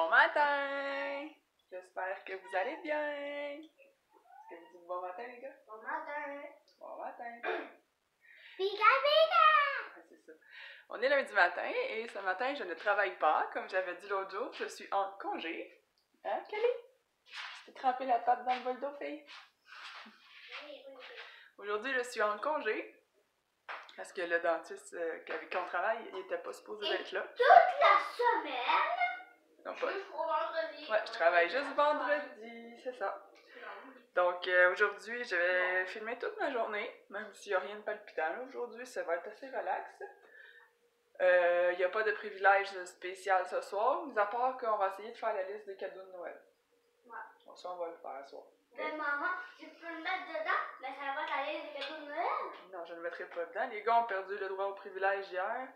Bon matin! J'espère que vous allez bien! Est-ce que vous dites bon matin, les gars? Bon matin! Bon matin! Pika pika! Ouais, c'est ça. On est lundi matin et ce matin, je ne travaille pas, comme j'avais dit l'autre jour. Je suis en congé. Hein, Kelly? Tu t'es trempé la patte dans le bol d'eau, fille? Oui. Aujourd'hui, je suis en congé parce que le dentiste avec qui on travaille, il n'était pas supposé d'être là. Toute la semaine? Non, pas. Jusqu'au vendredi. Ouais, je travaille juste vendredi, c'est ça. Donc aujourd'hui, je vais filmer toute ma journée, même s'il n'y a rien de palpitant. Aujourd'hui, ça va être assez relax. Il n'y a pas de privilège spécial ce soir, mis à part qu'on va essayer de faire la liste des cadeaux de Noël. Ouais. Donc ça, on va le faire ce soir. Mais maman, tu peux le mettre dedans, mais ça va t'aller des cadeaux de Noël. Non, je ne le mettrai pas dedans. Les gars ont perdu le droit au privilège hier.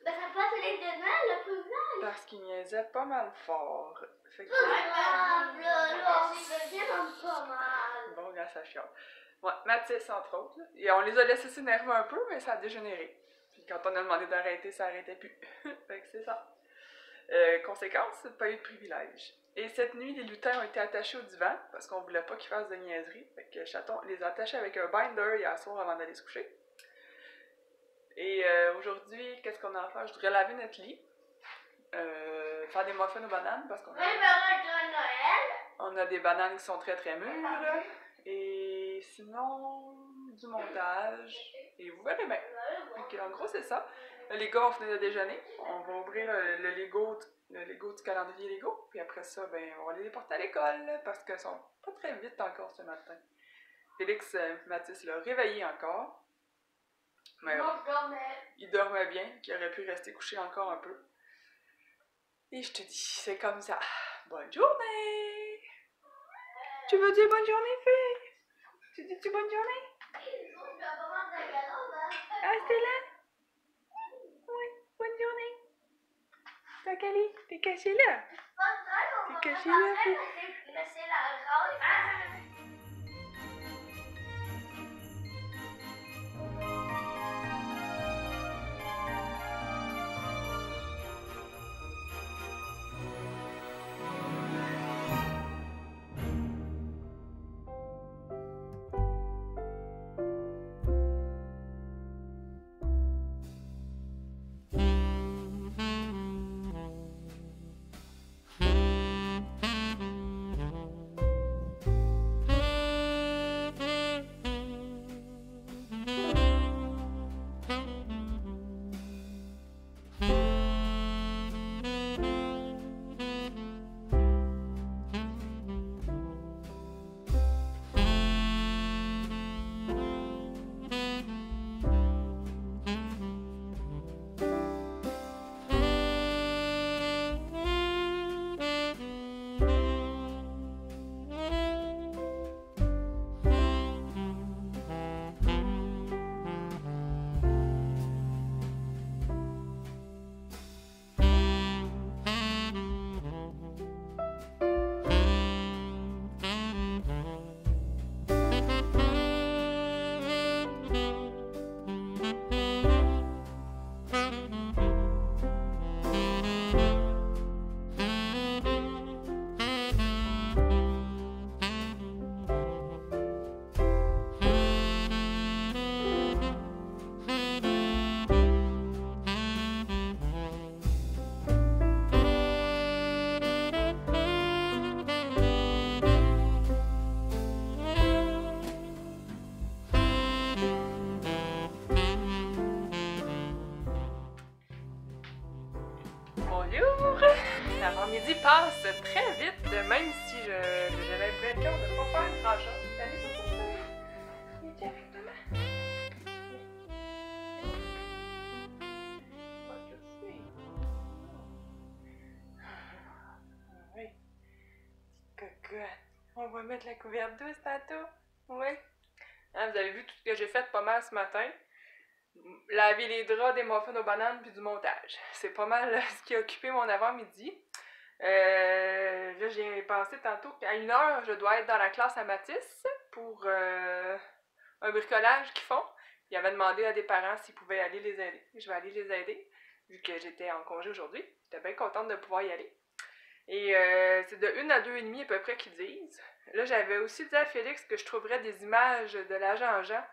Mais ça peut aller dedans, le privilège. Parce qu'ils niaisaient pas mal fort. Fait que... C'est vraiment pas mal. Bon, gars, ça chiale. Ouais, Mathis, entre autres. Là. Et on les a laissés s'énerver un peu, mais ça a dégénéré. Puis quand on a demandé d'arrêter, ça n'arrêtait plus. Fait que c'est ça. Conséquence, pas eu de privilège. Et cette nuit, les lutins ont été attachés au divan, parce qu'on voulait pas qu'ils fassent de niaiseries. Fait que Chaton les a attachés avec un binder hier soir avant d'aller se coucher. Et aujourd'hui, qu'est-ce qu'on a à faire? Je voudrais laver notre lit. Faire des muffins aux bananes, parce qu'on on a des bananes qui sont très très mûres. Et sinon, du montage. Et vous verrez bien. Ok, en gros, c'est ça. Les gars, on finit de déjeuner. On va ouvrir le Lego du calendrier Lego. Puis après ça, ben, on va les porter à l'école parce qu'ils sont pas très vite encore ce matin. Félix Mathis l'a réveillé encore. Mais il dormait bien, qu'il aurait pu rester couché encore un peu. Et je te dis, c'est comme ça. Bonne journée! Tu veux dire bonne journée, fille? Tu dis-tu bonne journée? Ah, c'est là? Oui, bonne journée. T'as Kelly? T'es cachée là? T'es cachée là, fille? Bonjour! L'avant-midi passe très vite, même si j'ai l'impression de ne pas faire grand-chose. Salut, papa! Viens avec maman. Oui. Petite cocotte. On va mettre la couverte douce tantôt. Oui. Hein, vous avez vu tout ce que j'ai fait pas mal ce matin. Laver les draps, des muffins aux bananes puis du montage. C'est pas mal ce qui a occupé mon avant-midi. Là, j'ai pensé tantôt qu'à 1h, je dois être dans la classe à Mathis pour un bricolage qu'ils font. Ils avaient demandé à des parents s'ils pouvaient aller les aider. Je vais aller les aider, vu que j'étais en congé aujourd'hui. J'étais bien contente de pouvoir y aller. Et c'est de 1 à 2,5 à peu près qu'ils disent. Là, j'avais aussi dit à Félix que je trouverais des images de l'agent Jean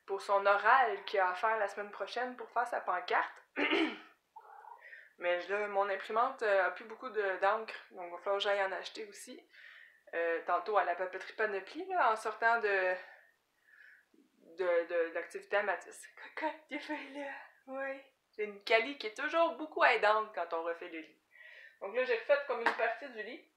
pour son oral qu'il a à faire la semaine prochaine pour faire sa pancarte. Mais là, mon imprimante a plus beaucoup d'encre, donc il va falloir que j'aille en acheter aussi. Tantôt à la papeterie Panoplie, là, en sortant de l'activité à Mathis. Cocotte, des feuilles là! Oui. C'est une Cali qui est toujours beaucoup aidante quand on refait le lit. Donc là, j'ai refait comme une partie du lit.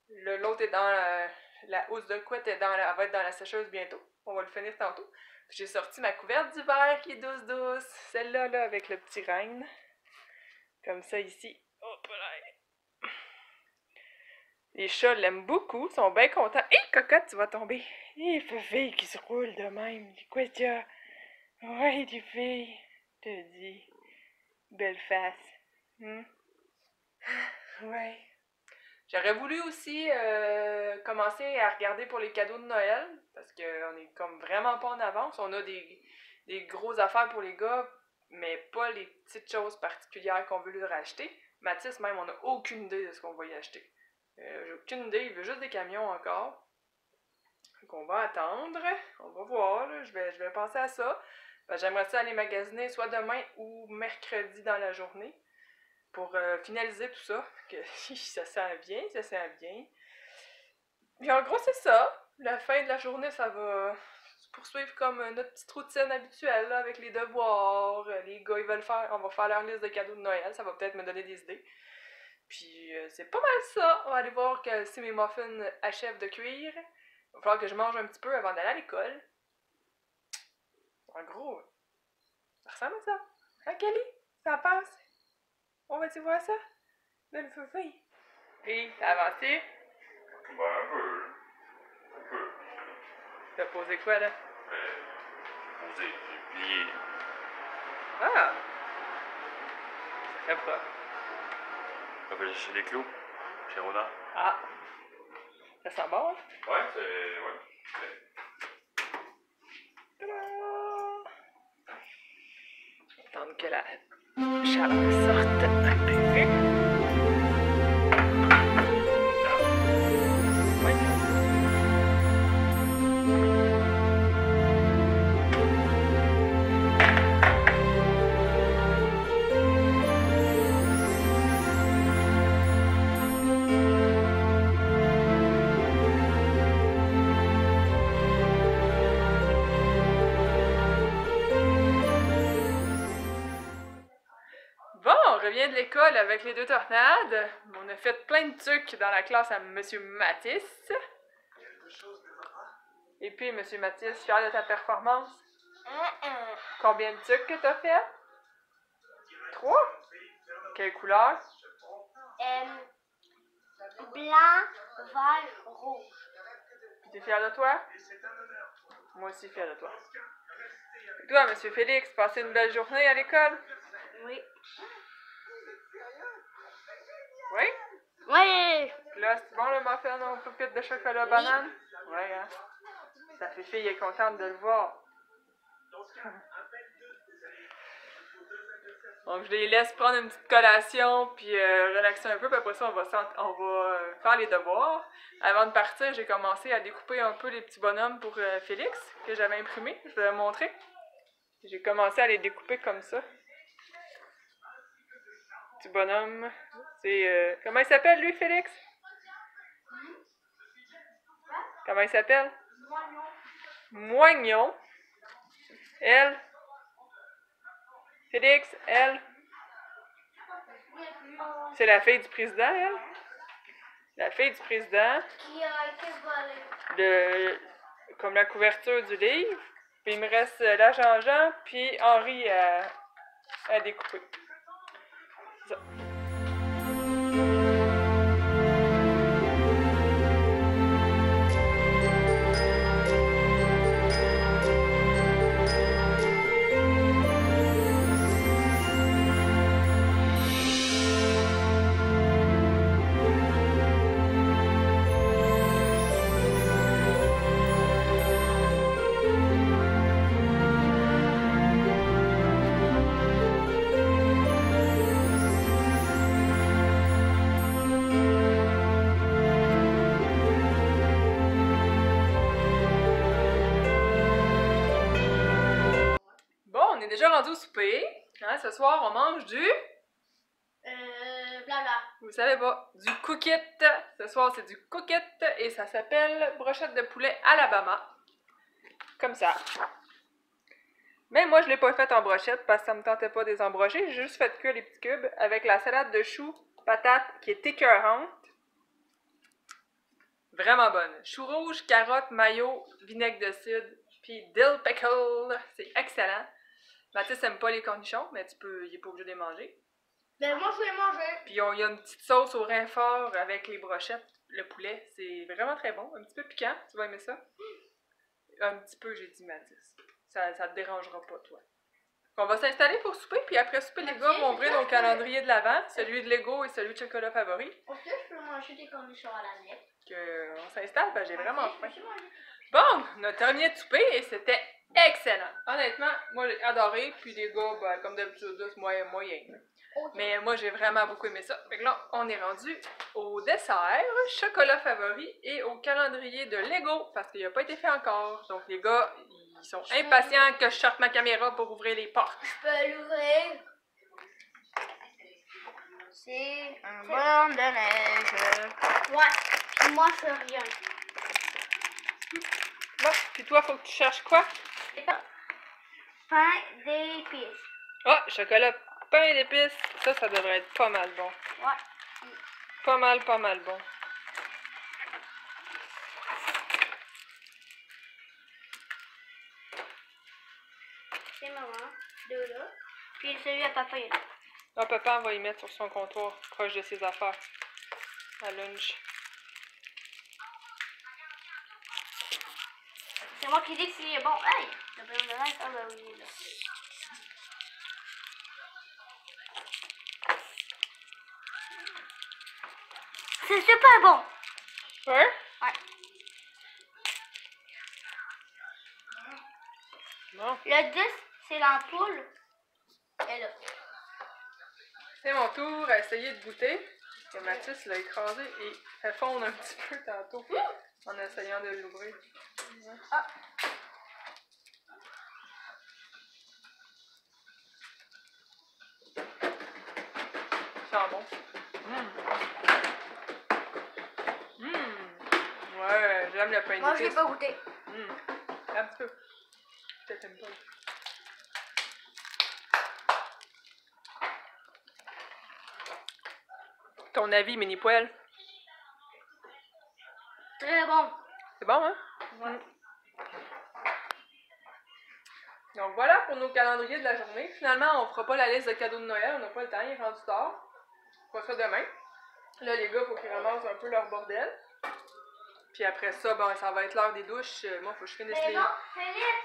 L'autre est dans la housse de couette, elle va être dans la sécheuse bientôt. On va le finir tantôt. J'ai sorti ma couverte d'hiver qui est douce. Celle-là, là, avec le petit renne. Comme ça, ici. Hop là. Les chats l'aiment beaucoup, sont bien contents. Hé, cocotte, tu vas tomber. Hé, fille qui se roule de même. Quoi qu'il y a? Ouais, des filles. Je te dis. Belle face. Ouais. J'aurais voulu aussi commencer à regarder pour les cadeaux de Noël, parce qu'on est comme vraiment pas en avance. On a des grosses affaires pour les gars, mais pas les petites choses particulières qu'on veut leur acheter. Mathis, même, on n'a aucune idée de ce qu'on va y acheter. J'ai aucune idée, il veut juste des camions encore. Donc on va attendre, on va voir, là. Je vais penser à ça. J'aimerais ça aller magasiner soit demain ou mercredi dans la journée pour finaliser tout ça. Que ça sent bien. Puis en gros, c'est ça. La fin de la journée, ça va se poursuivre comme notre petite routine habituelle, là, avec les devoirs. Les gars, on va faire leur liste de cadeaux de Noël. Ça va peut-être me donner des idées. Puis c'est pas mal ça. On va aller voir que si mes muffins achèvent de cuire. Il va falloir que je mange un petit peu avant d'aller à l'école. En gros, ça ressemble à ça. Hein, Kelly? Ça passe? On va-tu voir ça? Belle fille. Puis, t'as avancé? Ben, un peu. T'as posé quoi, là? J'ai plié. Ah! Ça fait pas. On va chercher les clous, chez Rona. Ah! Ça sent bon, hein? Ouais, c'est... ouais. Attendre que la chaleur sorte. On revient de l'école avec les 2 tornades. On a fait plein de trucs dans la classe à Monsieur Mathis. Et puis, Monsieur Mathis, fier de ta performance? Combien de trucs que t'as fait? 3? Quelle couleur? Blanc, vert, rouge. Puis t'es fier de toi? Moi aussi fier de toi. Et toi, Monsieur Félix, passez une belle journée à l'école? Oui. Oui? Oui! Là, c'est bon le muffin aux pépites de chocolat banane? Oui, hein? Ta fille est contente de le voir. Donc, je les laisse prendre une petite collation, puis relaxer un peu, puis après ça, on va faire les devoirs. Avant de partir, j'ai commencé à découper un peu les petits bonhommes pour Félix, que j'avais imprimés. Je vais vous montrer. J'ai commencé à les découper comme ça. Petit bonhomme. C'est... comment il s'appelle, lui, Félix? Comment il s'appelle? Moignon. Elle. Félix, elle. C'est la fille du président, elle. La fille du président. Qui a été volée. Comme la couverture du livre. Puis il me reste l'agent Jean, puis Henri à découper. C'est ça. rendu au souper. Hein, ce soir, on mange du... Blabla. Vous savez pas, du cookit. Ce soir, c'est du cookit et ça s'appelle brochette de poulet Alabama. Comme ça. Mais moi, je l'ai pas faite en brochette parce que ça me tentait pas de les embrocher. J'ai juste fait cuire les petits cubes avec la salade de choux, patates qui est écœurante. Vraiment bonne. Choux rouges, carottes, mayo, vinaigre de cidre, puis dill pickle. C'est excellent. Mathis aime pas les cornichons, mais il est pas obligé de les manger. Ben moi je vais manger. Puis il y a une petite sauce au rein fort avec les brochettes, le poulet. C'est vraiment très bon. Un petit peu piquant, tu vas aimer ça. Un petit peu, j'ai dit Mathis. Ça te dérangera pas, toi. On va s'installer pour souper, puis après souper, les gars vont ouvrir nos calendriers de l'Avent, celui de Lego et celui de chocolat favori. Est-ce que je peux manger des cornichons à la nette? On s'installe, ben j'ai vraiment faim. Je peux manger. Bon, notre dernier de souper, et c'était excellent. Honnêtement, moi j'ai adoré, puis les gars, ben, comme d'habitude, c'est moyen. Ok. Mais moi j'ai vraiment beaucoup aimé ça. Fait que là, on est rendu au dessert, chocolat favori, et au calendrier de Lego, parce qu'il n'a pas été fait encore. Donc les gars, ils sont impatients que je sorte ma caméra pour ouvrir les portes. Je peux l'ouvrir. C'est un bonhomme de neige. Ouais. Puis moi je fais rien. Bon, puis toi, faut que tu cherches quoi? Pain d'épices. Ah, chocolat pain d'épices. Ça devrait être pas mal bon. Ouais. Pas mal bon. C'est maman. Deux là. Puis celui à papa il est là. Ah, papa va y mettre sur son comptoir, proche de ses affaires. À lunch. C'est moi qui dis que s'il est bon. Hey! Le bonhomme de neige, ah ben oui, il est là. C'est super bon! Ouais? Ouais. Bon. Le 10, c'est l'ampoule. Elle est là. C'est mon tour à essayer de goûter. Et Mathis l'a écrasé et fait fondre un petit peu tantôt en essayant de l'ouvrir. Ah. Ça sent bon. Ouais, j'aime le pain Moi, je l'ai d'épices. pas goûté. Un petit peu. Peut-être un peu. Ton avis, mini poêle? Très bon. C'est bon, hein? Ouais. Donc voilà pour nos calendriers de la journée. Finalement, on fera pas la liste de cadeaux de Noël, on n'a pas le temps, il est rendu tard. On fera ça demain. Là, les gars, il faut qu'ils ramassent un peu leur bordel. Puis après ça, ben, ça va être l'heure des douches. Moi, faut que je finisse Mais les... non, Félix!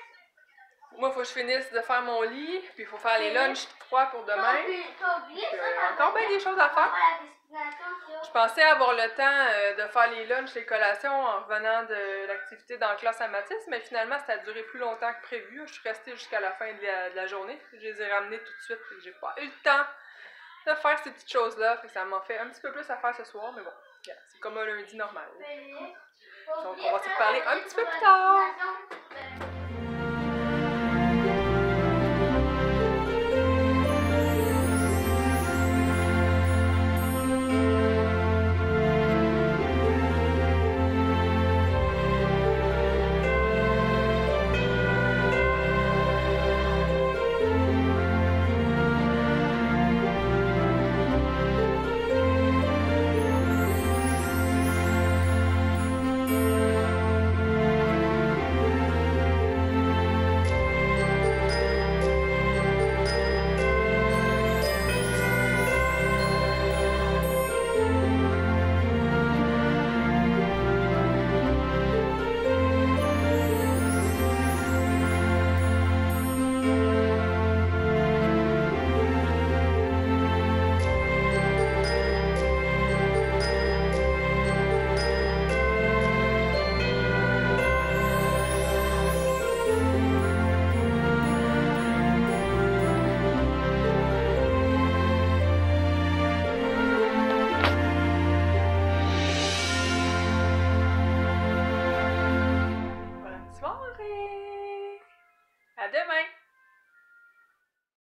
Moi, faut que je finisse de faire mon lit, puis il faut faire les lunchs froids pour demain. T'as oublié Puis, ça? encore bien des choses à faire. La destination, Je pensais avoir le temps de faire les lunchs, les collations en revenant de l'activité dans la classe à Mathis, mais finalement, ça a duré plus longtemps que prévu. Je suis restée jusqu'à la fin de la journée. Je les ai ramenés tout de suite, et j'ai pas eu le temps de faire ces petites choses-là. Ça m'a fait un petit peu plus à faire ce soir, mais bon, c'est comme un lundi normal. Donc, on va se reparler un petit peu plus tard. Bonne soirée! À demain!